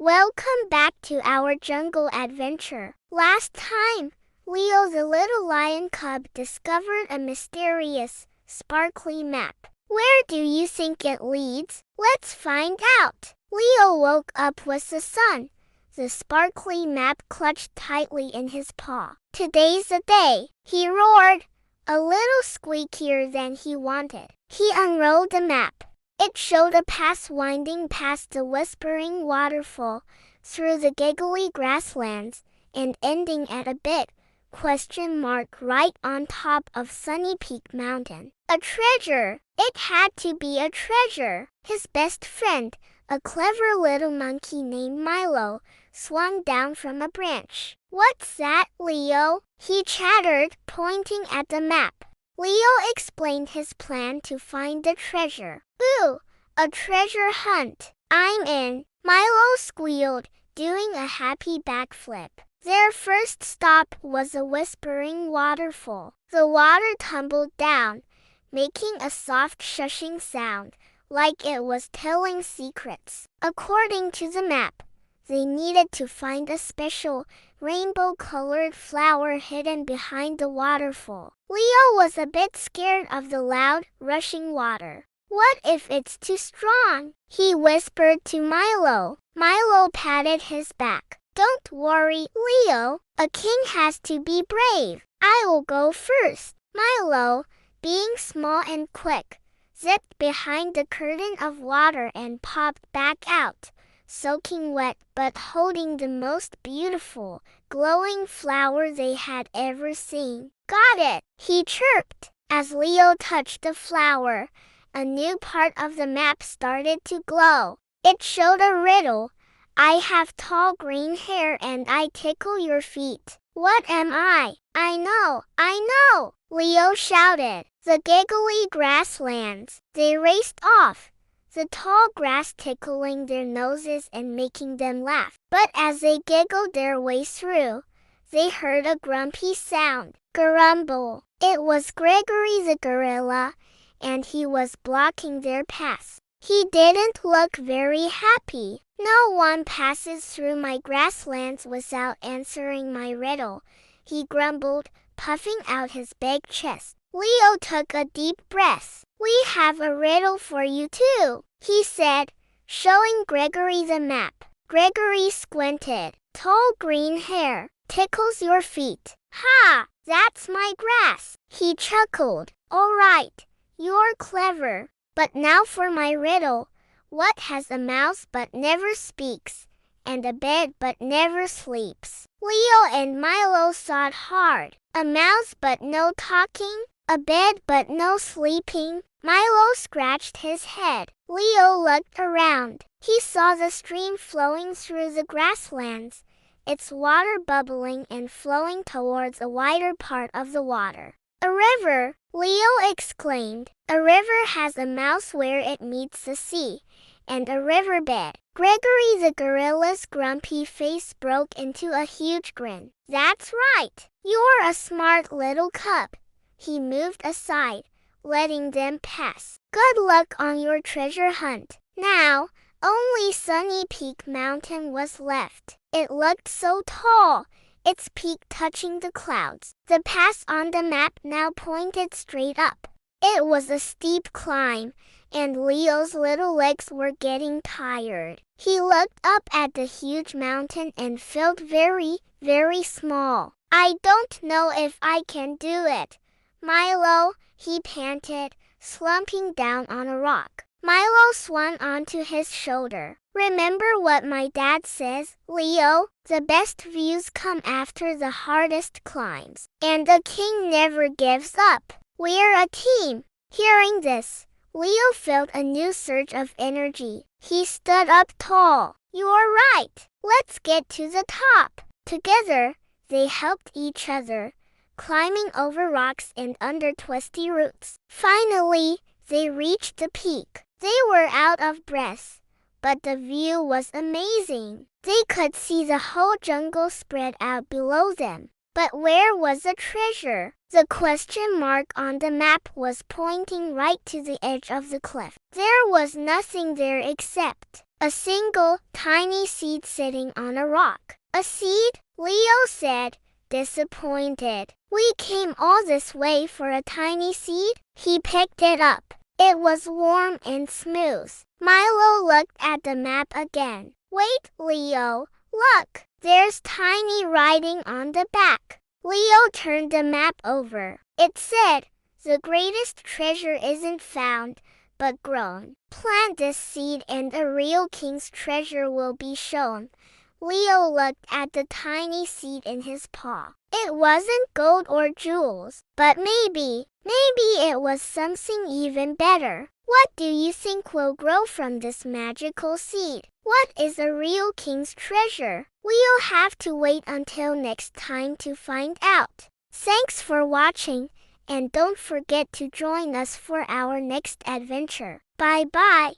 Welcome back to our jungle adventure. Last time, Leo the little lion cub discovered a mysterious, sparkly map. Where do you think it leads? Let's find out. Leo woke up with the sun, the sparkly map clutched tightly in his paw. Today's the day, he roared, a little squeakier than he wanted. He unrolled the map. It showed a path winding past the whispering waterfall, through the giggly grasslands, and ending at a big question mark right on top of Sunny Peak Mountain. A treasure! It had to be a treasure! His best friend, a clever little monkey named Milo, swung down from a branch. "What's that, Leo?" he chattered, pointing at the map. Leo explained his plan to find the treasure. "Boo! A treasure hunt! I'm in!" Milo squealed, doing a happy backflip. Their first stop was a whispering waterfall. The water tumbled down, making a soft shushing sound, like it was telling secrets. According to the map, they needed to find a special, rainbow-colored flower hidden behind the waterfall. Leo was a bit scared of the loud, rushing water. "What if it's too strong?" he whispered to Milo. Milo patted his back. "Don't worry, Leo. A king has to be brave. I will go first." Milo, being small and quick, zipped behind the curtain of water and popped back out, soaking wet but holding the most beautiful, glowing flower they had ever seen. "Got it!" he chirped. As Leo touched the flower, a new part of the map started to glow. It showed a riddle. "I have tall green hair and I tickle your feet. What am I?" I know!" Leo shouted. The giggly grasslands. They raced off, the tall grass tickling their noses and making them laugh. But as they giggled their way through, they heard a grumpy sound. Grumble. It was Gregory the gorilla, and he was blocking their paths. He didn't look very happy. "No one passes through my grasslands without answering my riddle," he grumbled, puffing out his big chest. Leo took a deep breath. "We have a riddle for you too," he said, showing Gregory the map. Gregory squinted. "Tall green hair, tickles your feet. Ha! That's my grass," he chuckled. "All right, you're clever. But now for my riddle. What has a mouse but never speaks, and a bed but never sleeps?" Leo and Milo thought hard. A mouse but no talking? A bed but no sleeping? Milo scratched his head. Leo looked around. He saw the stream flowing through the grasslands, its water bubbling and flowing towards a wider part of the water. "A river!" Leo exclaimed. "A river has a mouth where it meets the sea, and a riverbed." Gregory the gorilla's grumpy face broke into a huge grin. "That's right! You're a smart little cub." He moved aside, letting them pass. "Good luck on your treasure hunt." Now, only Sunny Peak Mountain was left. It looked so tall, its peak touching the clouds. The path on the map now pointed straight up. It was a steep climb, and Leo's little legs were getting tired. He looked up at the huge mountain and felt very, very small. "I don't know if I can do it, Milo," he panted, slumping down on a rock. Milo swung onto his shoulder. "Remember what my dad says, Leo? The best views come after the hardest climbs. And a king never gives up. We're a team." Hearing this, Leo felt a new surge of energy. He stood up tall. "You're right. Let's get to the top." Together, they helped each other, climbing over rocks and under twisty roots. Finally, they reached the peak. They were out of breath, but the view was amazing. They could see the whole jungle spread out below them. But where was the treasure? The question mark on the map was pointing right to the edge of the cliff. There was nothing there except A single, tiny seed sitting on a rock. A seed? Leo said, disappointed. We came all this way for a tiny seed? He picked it up. It was warm and smooth. Milo looked at the map again. Wait, Leo, look. There's tiny writing on the back. Leo turned the map over. It said, the greatest treasure isn't found, but grown. Plant this seed and a real king's treasure will be shown. Leo looked at the tiny seed in his paw. It wasn't gold or jewels, but maybe it was something even better. What do you think will grow from this magical seed? What is a real king's treasure? We'll have to wait until next time to find out. Thanks for watching, and don't forget to join us for our next adventure. Bye-bye.